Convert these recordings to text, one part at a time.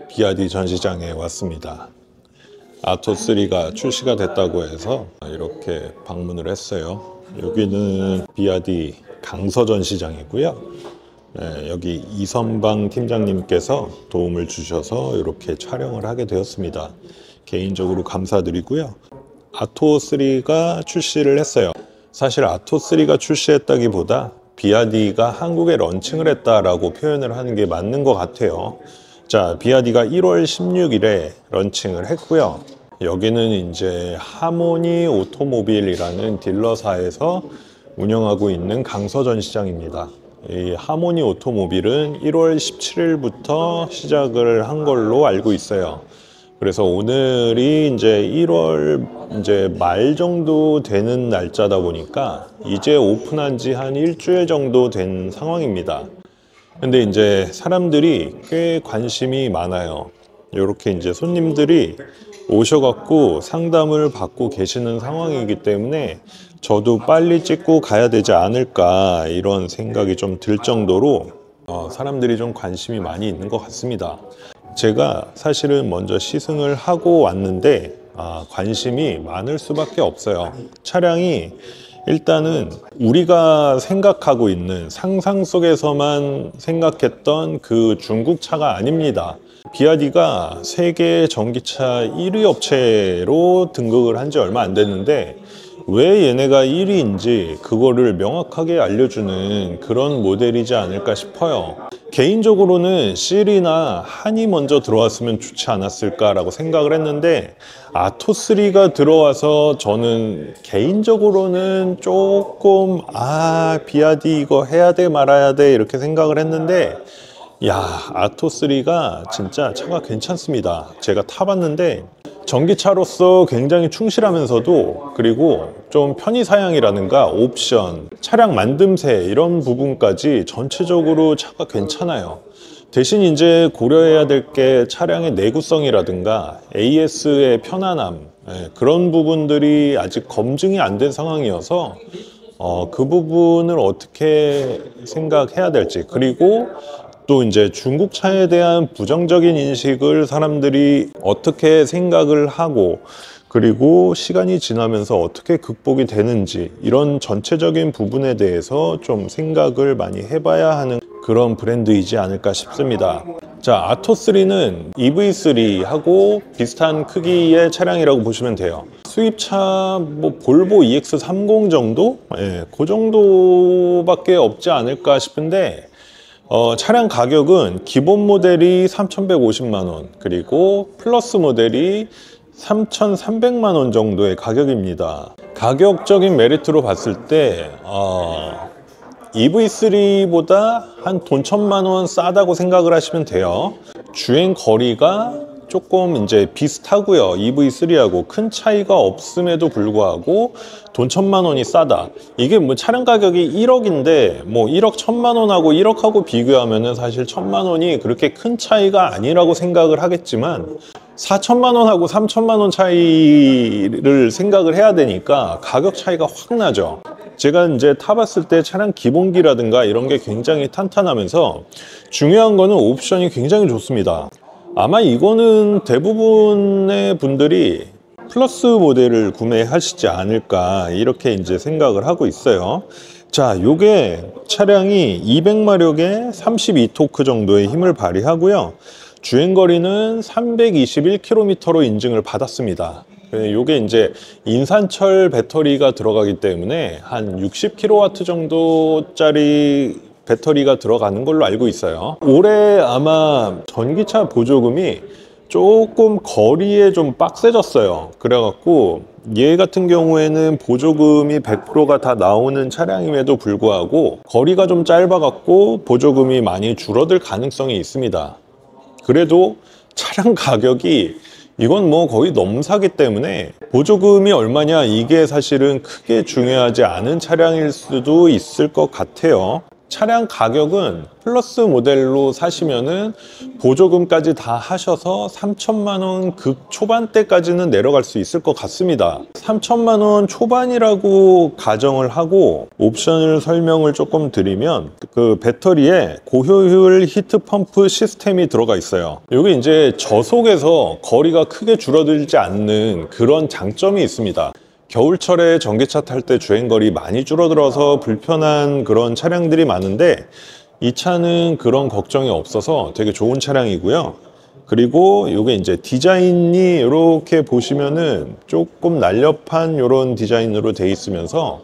비아디 전시장에 왔습니다. 아토3가 출시가 됐다고 해서 이렇게 방문을 했어요. 여기는 비아디 강서 전시장이고요. 네, 여기 이선방 팀장님께서 도움을 주셔서 이렇게 촬영을 하게 되었습니다. 개인적으로 감사드리고요. 아토3가 출시를 했어요. 사실 아토3가 출시했다기보다 비아디가 한국에 런칭을 했다라고 표현을 하는 게 맞는 것 같아요. 자, 비아디가 1월 16일에 런칭을 했고요. 여기는 이제 하모니 오토모빌이라는 딜러사에서 운영하고 있는 강서 전시장입니다. 이 하모니 오토모빌은 1월 17일부터 시작을 한 걸로 알고 있어요. 그래서 오늘이 이제 1월 이제 말 정도 되는 날짜다 보니까 이제 오픈한 지 한 일주일 정도 된 상황입니다. 근데 이제 사람들이 꽤 관심이 많아요. 이렇게 이제 손님들이 오셔갖고 상담을 받고 계시는 상황이기 때문에 저도 빨리 찍고 가야 되지 않을까 이런 생각이 좀 들 정도로 사람들이 좀 관심이 많이 있는 것 같습니다. 제가 사실은 먼저 시승을 하고 왔는데 관심이 많을 수밖에 없어요. 차량이 일단은 우리가 생각하고 있는 상상 속에서만 생각했던 그 중국 차가 아닙니다. 비아디가 세계 전기차 1위 업체로 등극을 한 지 얼마 안 됐는데 왜 얘네가 1위인지 그거를 명확하게 알려주는 그런 모델이지 않을까 싶어요. 개인적으로는 실이나 한이 먼저 들어왔으면 좋지 않았을까라고 생각을 했는데 아토3가 들어와서 저는 개인적으로는 조금 비아디 이거 해야 돼 말아야 돼 이렇게 생각을 했는데 아토3가 진짜 차가 괜찮습니다. 제가 타봤는데 전기차로서 굉장히 충실하면서도 그리고 좀 편의사양이라든가 옵션, 차량 만듦새 이런 부분까지 전체적으로 차가 괜찮아요. 대신 이제 고려해야 될 게 차량의 내구성이라든가 AS의 편안함 그런 부분들이 아직 검증이 안 된 상황이어서 그 부분을 어떻게 생각해야 될지 그리고 또 이제 중국 차에 대한 부정적인 인식을 사람들이 어떻게 생각을 하고 그리고 시간이 지나면서 어떻게 극복이 되는지 이런 전체적인 부분에 대해서 좀 생각을 많이 해봐야 하는 그런 브랜드이지 않을까 싶습니다. 자, 아토3는 EV3하고 비슷한 크기의 차량이라고 보시면 돼요. 수입차 볼보 EX30 정도? 그 정도밖에 없지 않을까 싶은데 차량 가격은 기본 모델이 3,150만 원 그리고 플러스 모델이 3,300만 원 정도의 가격입니다. 가격적인 메리트로 봤을 때 EV3보다 한 돈 1,000만 원 싸다고 생각을 하시면 돼요. 주행 거리가 조금 이제 비슷하고요. EV3하고 큰 차이가 없음에도 불구하고 돈 1,000만 원이 싸다. 이게 뭐 차량 가격이 1억인데 뭐 1억 1,000만 원하고 1억하고 비교하면은 사실 1,000만 원이 그렇게 큰 차이가 아니라고 생각을 하겠지만 4,000만 원하고 3,000만 원 차이를 생각을 해야 되니까 가격 차이가 확 나죠. 제가 이제 타봤을 때 차량 기본기라든가 이런 게 굉장히 탄탄하면서 중요한 거는 옵션이 굉장히 좋습니다. 아마 이거는 대부분의 분들이 플러스 모델을 구매하시지 않을까 이렇게 이제 생각을 하고 있어요. 자, 요게 차량이 200마력에 32토크 정도의 힘을 발휘하고요. 주행거리는 321km로 인증을 받았습니다. 요게 이제 인산철 배터리가 들어가기 때문에 한 60kW 정도짜리 배터리가 들어가는 걸로 알고 있어요. 올해 아마 전기차 보조금이 조금 거리에 좀 빡세졌어요. 그래갖고 얘 같은 경우에는 보조금이 100%가 다 나오는 차량임에도 불구하고 거리가 좀 짧아갖고 보조금이 많이 줄어들 가능성이 있습니다. 그래도 차량 가격이 이건 뭐 거의 넘사기 때문에 보조금이 얼마냐 이게 사실은 크게 중요하지 않은 차량일 수도 있을 것 같아요. 차량 가격은 플러스 모델로 사시면은 보조금까지 다 하셔서 3천만 원 극초반대까지는 내려갈 수 있을 것 같습니다. 3천만 원 초반이라고 가정을 하고 옵션을 설명을 조금 드리면 그 배터리에 고효율 히트 펌프 시스템이 들어가 있어요. 여기 이제 저속에서 거리가 크게 줄어들지 않는 그런 장점이 있습니다. 겨울철에 전기차 탈 때 주행거리 많이 줄어들어서 불편한 그런 차량들이 많은데 이 차는 그런 걱정이 없어서 되게 좋은 차량이고요. 그리고 이게 이제 디자인이 이렇게 보시면은 조금 날렵한 이런 디자인으로 돼 있으면서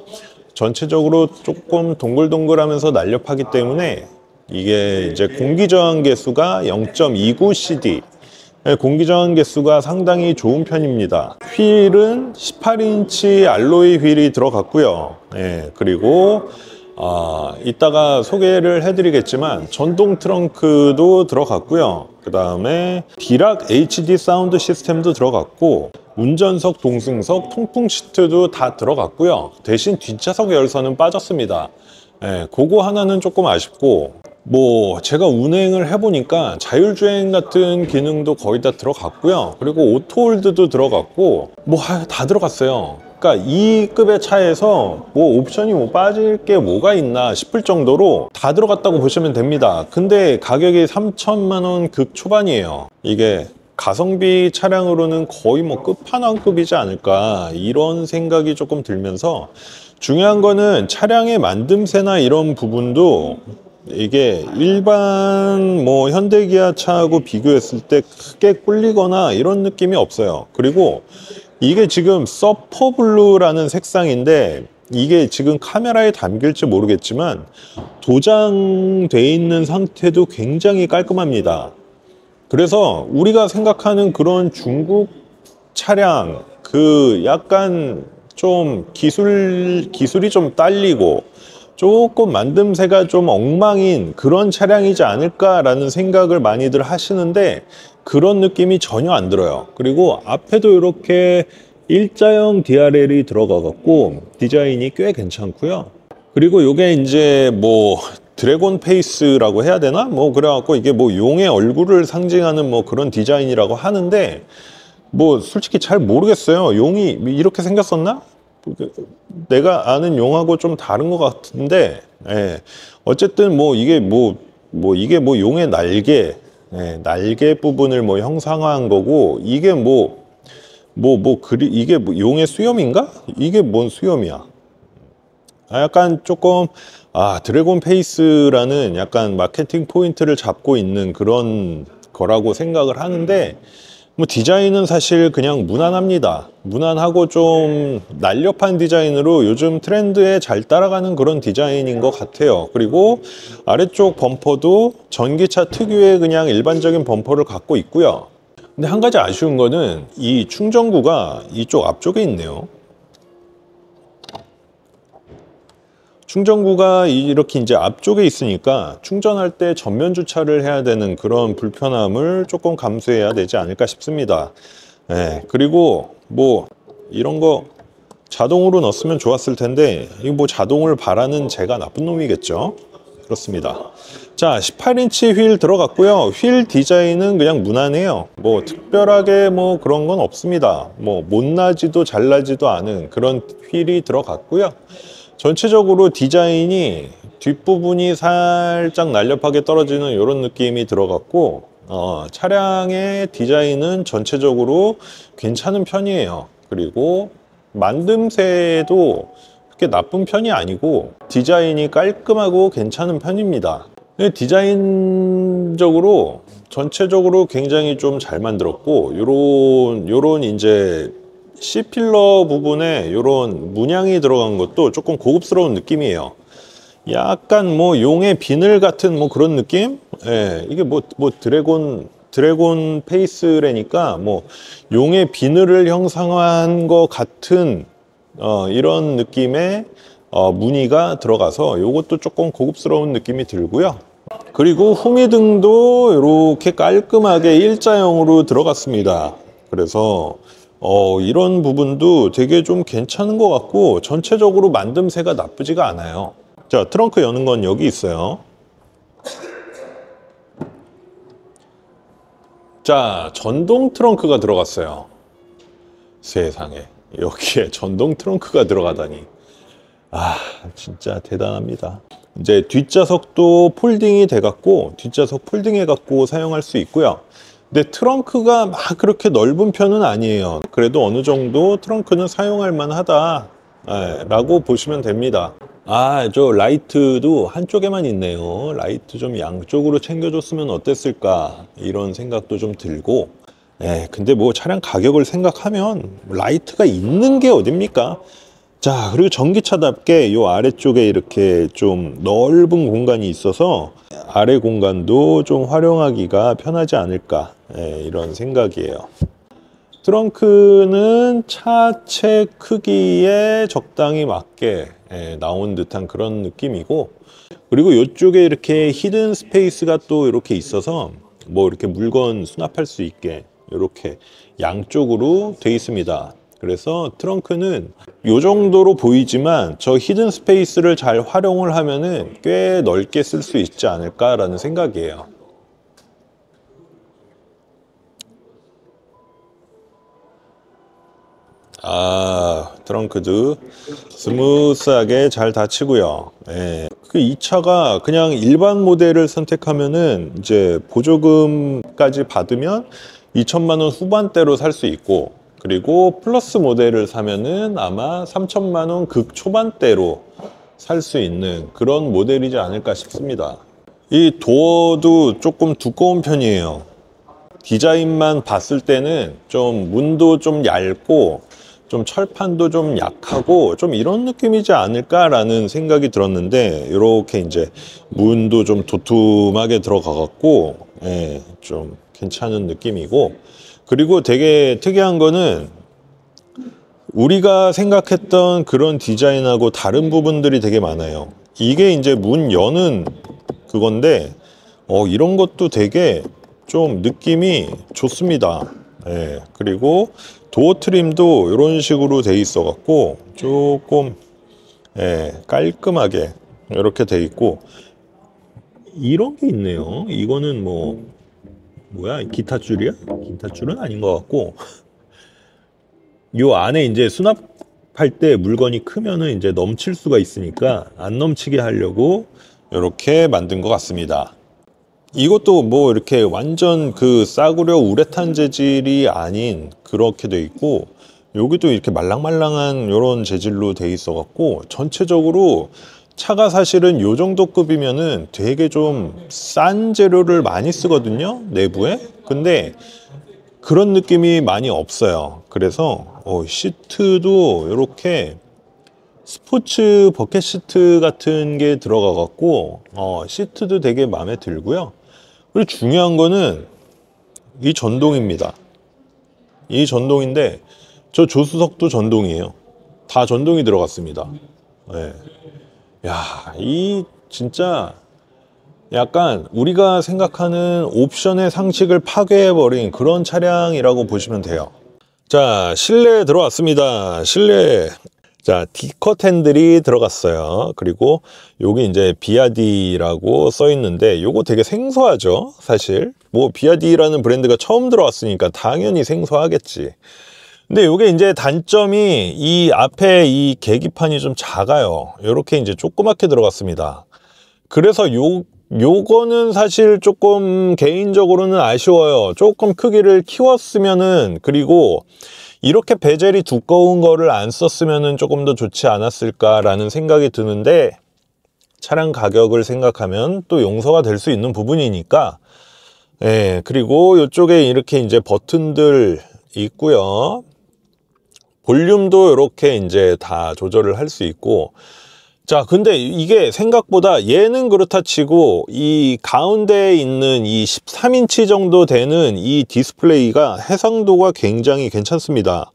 전체적으로 조금 동글동글하면서 날렵하기 때문에 이게 이제 공기저항 계수가 0.29cd, 공기저항 계수가 상당히 좋은 편입니다. 휠은 18인치 알로이 휠이 들어갔고요. 그리고 이따가 소개를 해드리겠지만 전동 트렁크도 들어갔고요. 그 다음에 디락 HD 사운드 시스템도 들어갔고 운전석, 동승석, 통풍 시트도 다 들어갔고요. 대신 뒷좌석 열선은 빠졌습니다. 그거 하나는 조금 아쉽고, 뭐 제가 운행을 해보니까 자율주행 같은 기능도 거의 다 들어갔고요. 그리고 오토홀드도 들어갔고 뭐 다 들어갔어요. 그러니까 이 급의 차에서 뭐 옵션이 뭐 빠질 게 뭐가 있나 싶을 정도로 다 들어갔다고 보시면 됩니다. 근데 가격이 3천만 원 극초반이에요. 이게 가성비 차량으로는 거의 뭐 끝판왕급이지 않을까 이런 생각이 조금 들면서, 중요한 거는 차량의 만듦새나 이런 부분도 이게 일반 뭐 현대기아 차하고 비교했을 때 크게 꿀리거나 이런 느낌이 없어요. 그리고 이게 지금 서퍼블루라는 색상인데 이게 지금 카메라에 담길지 모르겠지만 도장돼 있는 상태도 굉장히 깔끔합니다. 그래서 우리가 생각하는 그런 중국 차량, 그 약간 좀 기술이 좀 딸리고 조금 만듦새가 좀 엉망인 그런 차량이지 않을까라는 생각을 많이들 하시는데 그런 느낌이 전혀 안 들어요. 그리고 앞에도 이렇게 일자형 DRL이 들어가 갖고 디자인이 꽤 괜찮고요. 그리고 이게 이제 뭐 드래곤 페이스라고 해야 되나? 뭐 그래갖고 이게 뭐 용의 얼굴을 상징하는 뭐 그런 디자인이라고 하는데 뭐 솔직히 잘 모르겠어요. 용이 이렇게 생겼었나? 내가 아는 용하고 좀 다른 것 같은데, 어쨌든 뭐 이게 이게 뭐 용의 날개, 날개 부분을 뭐 형상화한 거고, 이게 이게 뭐 용의 수염인가? 이게 뭔 수염이야? 약간 조금 드래곤 페이스라는 약간 마케팅 포인트를 잡고 있는 그런 거라고 생각을 하는데, 뭐 디자인은 사실 그냥 무난합니다. 무난하고 좀 날렵한 디자인으로 요즘 트렌드에 잘 따라가는 그런 디자인인 것 같아요. 그리고 아래쪽 범퍼도 전기차 특유의 그냥 일반적인 범퍼를 갖고 있고요. 근데 한 가지 아쉬운 거는 이 충전구가 이쪽 앞쪽에 있네요. 충전구가 이렇게 이제 앞쪽에 있으니까 충전할 때 전면 주차를 해야 되는 그런 불편함을 조금 감수해야 되지 않을까 싶습니다. 그리고 뭐 이런 거 자동으로 넣었으면 좋았을 텐데, 이거 뭐 자동을 바라는 제가 나쁜 놈이겠죠. 그렇습니다. 자, 18인치 휠 들어갔고요. 휠 디자인은 그냥 무난해요. 뭐 특별하게 뭐 그런 건 없습니다. 뭐 못나지도 잘나지도 않은 그런 휠이 들어갔고요. 전체적으로 디자인이 뒷부분이 살짝 날렵하게 떨어지는 이런 느낌이 들어갔고, 차량의 디자인은 전체적으로 괜찮은 편이에요. 그리고 만듦새도 그렇게 나쁜 편이 아니고 디자인이 깔끔하고 괜찮은 편입니다. 디자인적으로 전체적으로 굉장히 좀 잘 만들었고, 요런 이제 C필러 부분에 이런 문양이 들어간 것도 조금 고급스러운 느낌이에요. 약간 뭐 용의 비늘 같은 뭐 그런 느낌? 이게 뭐 드래곤 페이스라니까 뭐 용의 비늘을 형상화한 것 같은 이런 느낌의 무늬가 들어가서 이것도 조금 고급스러운 느낌이 들고요. 그리고 후미등도 이렇게 깔끔하게 일자형으로 들어갔습니다. 그래서 이런 부분도 되게 좀 괜찮은 것 같고 전체적으로 만듦새가 나쁘지가 않아요. 자, 트렁크 여는 건 여기 있어요. 자, 전동 트렁크가 들어갔어요. 세상에, 여기에 전동 트렁크가 들어가다니. 아, 진짜 대단합니다. 이제 뒷좌석도 폴딩이 돼갖고 뒷좌석 폴딩해갖고 사용할 수 있고요. 근데 트렁크가 막 그렇게 넓은 편은 아니에요. 그래도 어느 정도 트렁크는 사용할 만하다 라고 보시면 됩니다. 아, 저 라이트도 한쪽에만 있네요. 라이트 좀 양쪽으로 챙겨줬으면 어땠을까 이런 생각도 좀 들고, 근데 뭐 차량 가격을 생각하면 라이트가 있는 게 어딥니까? 자, 그리고 전기차답게 이 아래쪽에 이렇게 좀 넓은 공간이 있어서 아래 공간도 좀 활용하기가 편하지 않을까, 이런 생각이에요. 트렁크는 차체 크기에 적당히 맞게 나온 듯한 그런 느낌이고, 그리고 이쪽에 이렇게 히든 스페이스가 또 이렇게 있어서 뭐 이렇게 물건 수납할 수 있게 이렇게 양쪽으로 되어 있습니다. 그래서 트렁크는 이 정도로 보이지만 저 히든 스페이스를 잘 활용을 하면은 꽤 넓게 쓸 수 있지 않을까라는 생각이에요. 아, 트렁크도 스무스하게 잘 닫히고요. 이 차가 그냥 일반 모델을 선택하면은 이제 보조금까지 받으면 2천만 원 후반대로 살 수 있고, 그리고 플러스 모델을 사면은 아마 3천만 원 극초반대로 살 수 있는 그런 모델이지 않을까 싶습니다. 이 도어도 조금 두꺼운 편이에요. 디자인만 봤을 때는 좀 문도 좀 얇고 좀 철판도 좀 약하고 좀 이런 느낌이지 않을까라는 생각이 들었는데, 이렇게 이제 문도 좀 도톰하게 들어가 갖고 좀 괜찮은 느낌이고, 그리고 되게 특이한 거는 우리가 생각했던 그런 디자인하고 다른 부분들이 되게 많아요. 이게 이제 문 여는 그건데 이런 것도 되게 좀 느낌이 좋습니다. 그리고 도어 트림도 이런 식으로 돼 있어 갖고 조금 깔끔하게 이렇게 돼 있고, 이런 게 있네요. 이거는 뭐야? 기타 줄이야? 기타 줄은 아닌 것 같고, 요 안에 이제 수납할 때 물건이 크면은 이제 넘칠 수가 있으니까 안 넘치게 하려고 이렇게 만든 것 같습니다. 이것도 뭐 이렇게 완전 그 싸구려 우레탄 재질이 아닌 그렇게 돼 있고, 여기도 이렇게 말랑말랑한 이런 재질로 돼 있어 갖고 전체적으로 차가 사실은 요 정도 급이면은 되게 좀 싼 재료를 많이 쓰거든요, 내부에. 근데 그런 느낌이 많이 없어요. 그래서 시트도 이렇게 스포츠 버켓 시트 같은 게 들어가 갖고 시트도 되게 마음에 들고요. 그리고 중요한 거는 이 전동입니다. 이 전동인데 저 조수석도 전동이에요. 다 전동이 들어갔습니다. 야, 이 진짜 약간 우리가 생각하는 옵션의 상식을 파괴해버린 그런 차량이라고 보시면 돼요. 자, 실내에 들어왔습니다. 실내. 자, D컷 핸들이 들어갔어요. 그리고 여기 이제 비아디라고 써 있는데 요거 되게 생소하죠, 사실. 뭐 비아디라는 브랜드가 처음 들어왔으니까 당연히 생소하겠지. 근데 요게 이제 단점이 이 앞에 이 계기판이 좀 작아요. 요렇게 이제 조그맣게 들어갔습니다. 그래서 요거는 사실 조금 개인적으로는 아쉬워요. 조금 크기를 키웠으면은, 그리고 이렇게 베젤이 두꺼운 거를 안 썼으면은 조금 더 좋지 않았을까라는 생각이 드는데, 차량 가격을 생각하면 또 용서가 될 수 있는 부분이니까. 그리고 이쪽에 이렇게 이제 버튼들 있고요. 볼륨도 이렇게 이제 다 조절을 할 수 있고. 자, 근데 이게 생각보다 얘는 그렇다 치고 이 가운데에 있는 이 13인치 정도 되는 이 디스플레이가 해상도가 굉장히 괜찮습니다.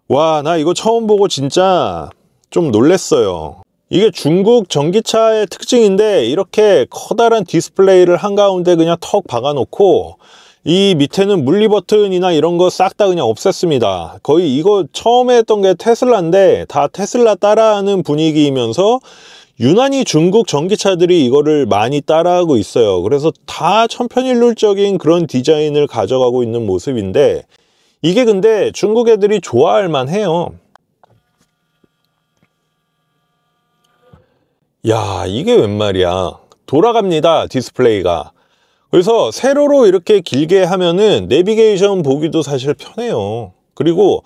와, 나 이거 처음 보고 진짜 좀 놀랬어요. 이게 중국 전기차의 특징인데 이렇게 커다란 디스플레이를 한가운데 그냥 턱 박아놓고 이 밑에는 물리 버튼이나 이런 거 싹 다 그냥 없앴습니다. 거의 이거 처음에 했던 게 테슬라인데 다 테슬라 따라하는 분위기이면서 유난히 중국 전기차들이 이거를 많이 따라하고 있어요. 그래서 다 천편일률적인 그런 디자인을 가져가고 있는 모습인데, 이게 근데 중국 애들이 좋아할 만해요. 야, 이게 웬 말이야. 돌아갑니다, 디스플레이가. 그래서 세로로 이렇게 길게 하면은 내비게이션 보기도 사실 편해요. 그리고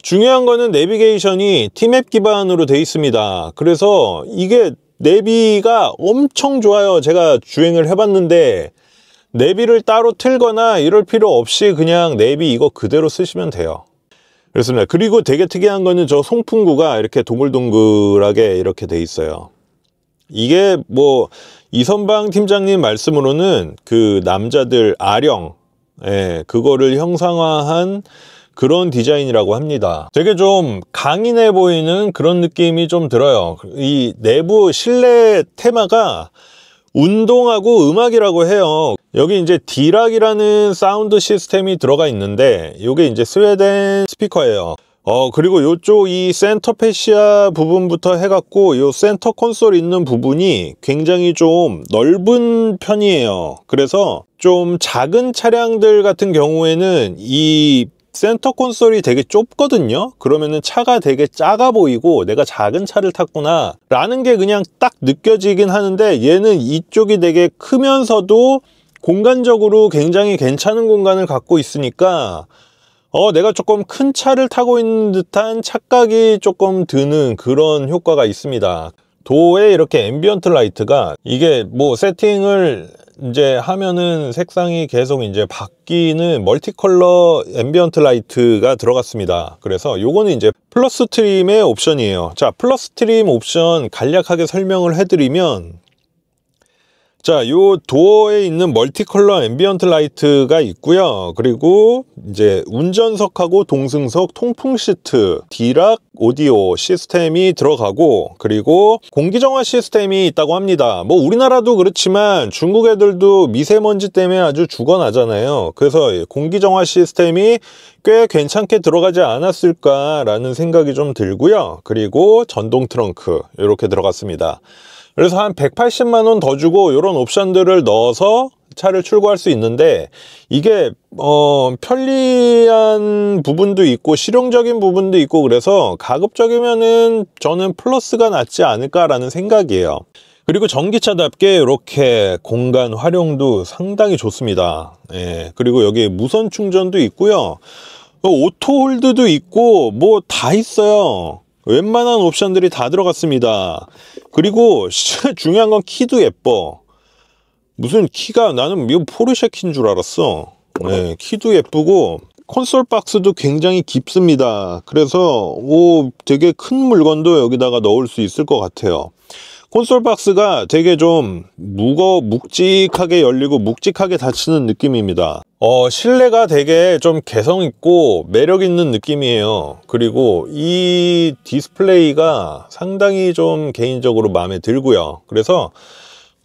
중요한 거는 내비게이션이 T맵 기반으로 돼 있습니다. 그래서 이게 내비가 엄청 좋아요. 제가 주행을 해봤는데 내비를 따로 틀거나 이럴 필요 없이 그냥 내비 이거 그대로 쓰시면 돼요. 그렇습니다. 그리고 되게 특이한 거는 저 송풍구가 이렇게 동글동글하게 이렇게 돼 있어요. 이게 뭐 이선방 팀장님 말씀으로는 그 남자들 아령, 그거를 형상화한 그런 디자인이라고 합니다. 되게 좀 강인해 보이는 그런 느낌이 좀 들어요. 이 내부 실내 테마가 운동하고 음악이라고 해요. 여기 이제 디락이라는 사운드 시스템이 들어가 있는데 이게 이제 스웨덴 스피커예요. 그리고 요쪽 이 센터 패시아 부분부터 해갖고 요 센터 콘솔 있는 부분이 굉장히 좀 넓은 편이에요. 그래서 좀 작은 차량들 같은 경우에는 이 센터 콘솔이 되게 좁거든요. 그러면은 차가 되게 작아 보이고 내가 작은 차를 탔구나 라는 게 그냥 딱 느껴지긴 하는데, 얘는 이쪽이 되게 크면서도 공간적으로 굉장히 괜찮은 공간을 갖고 있으니까 내가 조금 큰 차를 타고 있는 듯한 착각이 조금 드는 그런 효과가 있습니다. 도어에 이렇게 앰비언트 라이트가, 이게 뭐 세팅을 이제 하면은 색상이 계속 이제 바뀌는 멀티컬러 앰비언트 라이트가 들어갔습니다. 그래서 요거는 이제 플러스 트림의 옵션이에요. 자, 플러스 트림 옵션 간략하게 설명을 해드리면, 자, 요 도어에 있는 멀티컬러 앰비언트 라이트가 있고요. 그리고 이제 운전석하고 동승석 통풍 시트, 디락 오디오 시스템이 들어가고, 그리고 공기정화 시스템이 있다고 합니다. 뭐 우리나라도 그렇지만 중국 애들도 미세먼지 때문에 아주 죽어나잖아요. 그래서 공기정화 시스템이 꽤 괜찮게 들어가지 않았을까라는 생각이 좀 들고요. 그리고 전동 트렁크 이렇게 들어갔습니다. 그래서 한 180만 원 더 주고 이런 옵션들을 넣어서 차를 출고할 수 있는데, 이게 편리한 부분도 있고 실용적인 부분도 있고, 그래서 가급적이면은 저는 플러스가 낫지 않을까라는 생각이에요. 그리고 전기차답게 이렇게 공간 활용도 상당히 좋습니다. 그리고 여기 무선 충전도 있고요. 오토 홀드도 있고 뭐 다 있어요. 웬만한 옵션들이 다 들어갔습니다. 그리고 중요한 건 키도 예뻐. 무슨 키가, 나는 이거 포르쉐 키인 줄 알았어. 키도 예쁘고 콘솔 박스도 굉장히 깊습니다. 그래서 되게 큰 물건도 여기다가 넣을 수 있을 것 같아요. 콘솔 박스가 되게 좀 묵직하게 열리고 묵직하게 닫히는 느낌입니다. 실내가 되게 좀 개성 있고 매력 있는 느낌이에요. 그리고 이 디스플레이가 상당히 좀 개인적으로 마음에 들고요. 그래서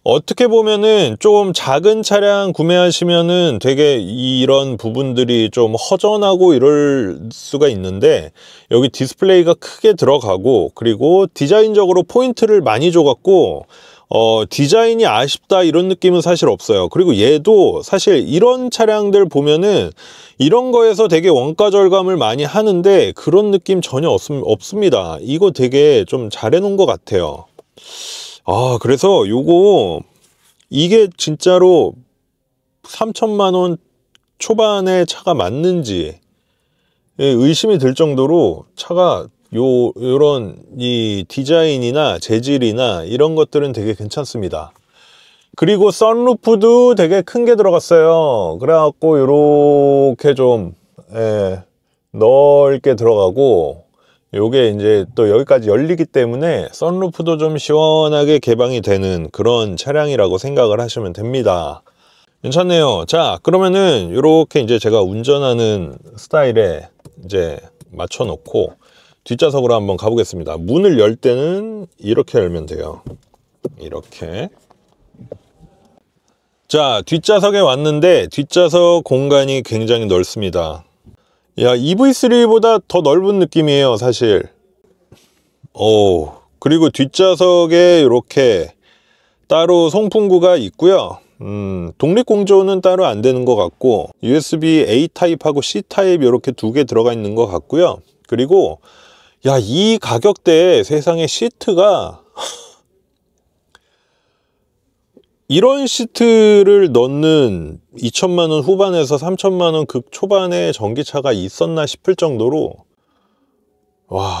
어떻게 보면은 좀 작은 차량 구매하시면은 되게 이런 부분들이 좀 허전하고 이럴 수가 있는데, 여기 디스플레이가 크게 들어가고, 그리고 디자인적으로 포인트를 많이 줘갖고 디자인이 아쉽다 이런 느낌은 사실 없어요. 그리고 얘도 사실 이런 차량들 보면은 이런 거에서 되게 원가 절감을 많이 하는데 그런 느낌 전혀 없습니다. 이거 되게 좀 잘 해놓은 것 같아요. 그래서 이게 진짜로 3천만 원 초반의 차가 맞는지 의심이 들 정도로 차가 요런 이 디자인이나 재질이나 이런 것들은 되게 괜찮습니다. 그리고 선루프도 되게 큰 게 들어갔어요. 그래갖고 요렇게 좀 넓게 들어가고, 요게 이제 또 여기까지 열리기 때문에 선루프도 좀 시원하게 개방이 되는 그런 차량이라고 생각을 하시면 됩니다. 괜찮네요. 자, 그러면은 요렇게 이제 제가 운전하는 스타일에 이제 맞춰 놓고 뒷좌석으로 한번 가보겠습니다. 문을 열 때는 이렇게 열면 돼요. 이렇게. 자, 뒷좌석에 왔는데 뒷좌석 공간이 굉장히 넓습니다. 야, EV3보다 더 넓은 느낌이에요, 사실. 그리고 뒷좌석에 이렇게 따로 송풍구가 있고요. 독립공조는 따로 안 되는 것 같고, USB A 타입하고 C 타입 이렇게 두 개 들어가 있는 것 같고요. 그리고 야, 이 가격대에 세상에 시트가 이런 시트를 넣는 2천만 원 후반에서 3천만 원 극 초반에 전기차가 있었나 싶을 정도로, 와,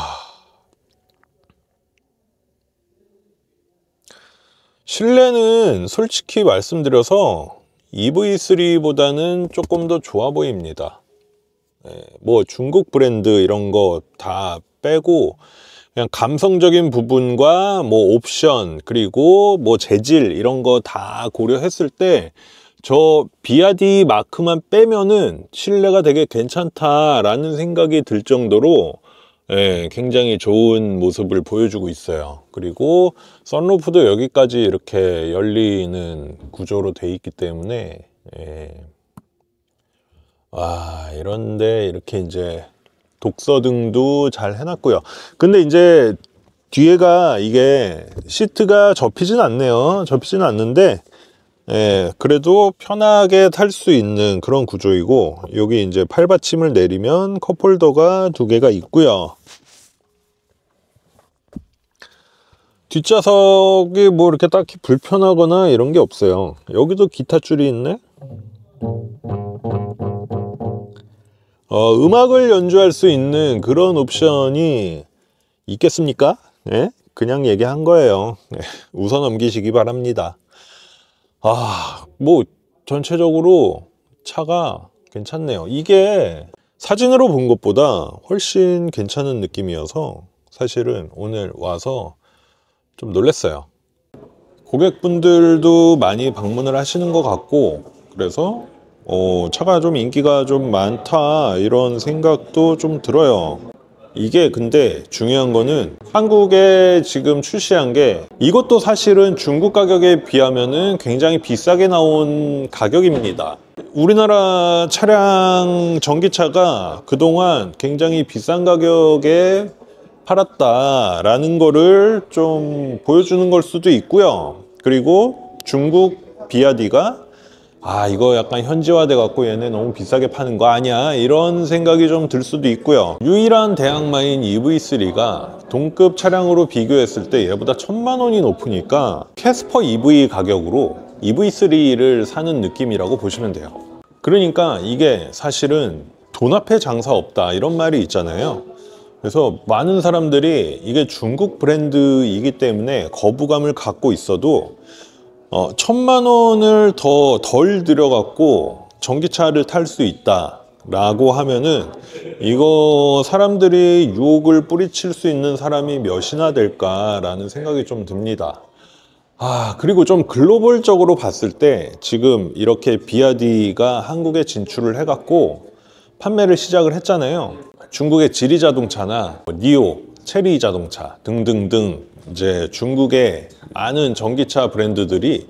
실내는 솔직히 말씀드려서 EV3보다는 조금 더 좋아 보입니다. 뭐 중국 브랜드 이런 거 다 빼고 그냥 감성적인 부분과 뭐 옵션 그리고 뭐 재질 이런 거 다 고려했을 때 저 비아디 마크만 빼면은 실내가 되게 괜찮다라는 생각이 들 정도로 굉장히 좋은 모습을 보여주고 있어요. 그리고 선루프도 여기까지 이렇게 열리는 구조로 돼 있기 때문에 이런데 이렇게 이제 독서등도 잘 해놨고요. 근데 이제 뒤에가 이게 시트가 접히진 않네요. 접히진 않는데 그래도 편하게 탈 수 있는 그런 구조이고, 여기 이제 팔받침을 내리면 컵홀더가 두 개가 있고요. 뒷좌석이 뭐 이렇게 딱히 불편하거나 이런 게 없어요. 여기도 기타 줄이 있네. 음악을 연주할 수 있는 그런 옵션이 있겠습니까? 그냥 얘기한 거예요. 웃어 넘기시기 바랍니다. 뭐 전체적으로 차가 괜찮네요. 이게 사진으로 본 것보다 훨씬 괜찮은 느낌이어서 사실은 오늘 와서 좀 놀랐어요. 고객분들도 많이 방문을 하시는 것 같고, 그래서 차가 좀 인기가 좀 많다 이런 생각도 좀 들어요. 이게 근데 중요한 거는 한국에 지금 출시한 게, 이것도 사실은 중국 가격에 비하면은 굉장히 비싸게 나온 가격입니다. 우리나라 차량 전기차가 그동안 굉장히 비싼 가격에 팔았다라는 거를 좀 보여주는 걸 수도 있고요. 그리고 중국 비아디가 이거 약간 현지화돼 갖고 얘네 너무 비싸게 파는 거 아니야, 이런 생각이 좀 들 수도 있고요. 유일한 대항마인 EV3가 동급 차량으로 비교했을 때 얘보다 1,000만 원이 높으니까 캐스퍼 EV 가격으로 EV3를 사는 느낌이라고 보시면 돼요. 그러니까 이게 사실은 돈 앞에 장사 없다 이런 말이 있잖아요. 그래서 많은 사람들이 이게 중국 브랜드이기 때문에 거부감을 갖고 있어도 1,000만 원을 더 덜 들여갖고 전기차를 탈 수 있다 라고 하면은, 이거 사람들이 유혹을 뿌리칠 수 있는 사람이 몇이나 될까라는 생각이 좀 듭니다. 그리고 좀 글로벌적으로 봤을 때 지금 이렇게 비아디가 한국에 진출을 해갖고 판매를 시작을 했잖아요. 중국의 지리 자동차나 니오, 체리 자동차 등등등 이제 중국의 많은 전기차 브랜드들이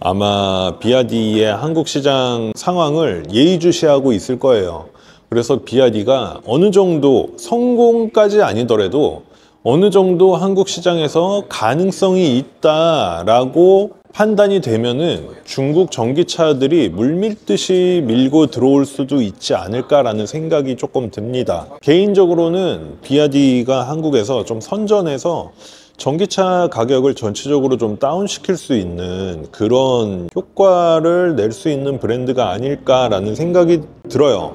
아마 비아디의 한국 시장 상황을 예의주시하고 있을 거예요. 그래서 비아디가 어느 정도 성공까지 아니더라도 어느 정도 한국 시장에서 가능성이 있다라고 판단이 되면은 중국 전기차들이 물밀듯이 밀고 들어올 수도 있지 않을까라는 생각이 조금 듭니다. 개인적으로는 비아디가 한국에서 좀 선전해서 전기차 가격을 전체적으로 좀 다운시킬 수 있는 그런 효과를 낼 수 있는 브랜드가 아닐까라는 생각이 들어요.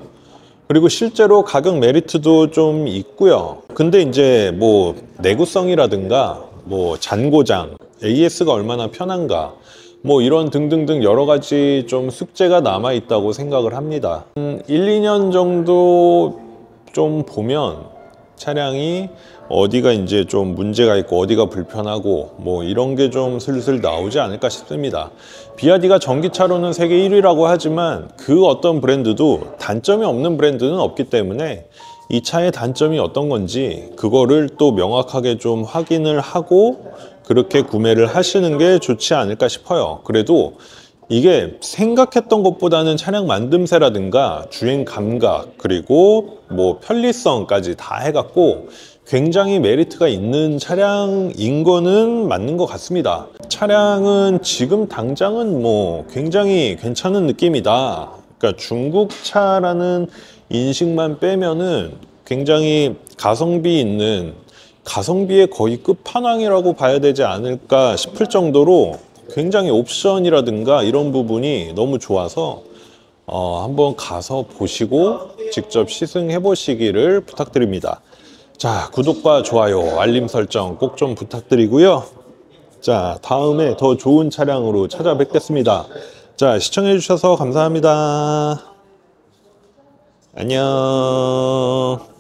그리고 실제로 가격 메리트도 좀 있고요. 근데 이제 뭐 내구성이라든가 뭐 잔고장, AS가 얼마나 편한가, 뭐 이런 등등등 여러 가지 좀 숙제가 남아 있다고 생각을 합니다. 1, 2년 정도 좀 보면 차량이 어디가 이제 좀 문제가 있고 어디가 불편하고 뭐 이런 게 좀 슬슬 나오지 않을까 싶습니다. 비아디가 전기차로는 세계 1위라고 하지만 그 어떤 브랜드도 단점이 없는 브랜드는 없기 때문에 이 차의 단점이 어떤 건지 그거를 또 명확하게 좀 확인을 하고 그렇게 구매를 하시는 게 좋지 않을까 싶어요. 그래도 이게 생각했던 것보다는 차량 만듦새라든가 주행 감각 그리고 뭐 편리성까지 다 해갖고 굉장히 메리트가 있는 차량인 거는 맞는 것 같습니다. 차량은 지금 당장은 뭐 굉장히 괜찮은 느낌이다. 그러니까 중국차라는 인식만 빼면은 굉장히 가성비 있는, 가성비의 거의 끝판왕이라고 봐야 되지 않을까 싶을 정도로 굉장히 옵션이라든가 이런 부분이 너무 좋아서 한번 가서 보시고 직접 시승해 보시기를 부탁드립니다. 자, 구독과 좋아요, 알림 설정 꼭 좀 부탁드리고요. 자, 다음에 더 좋은 차량으로 찾아뵙겠습니다. 자, 시청해 주셔서 감사합니다. 안녕.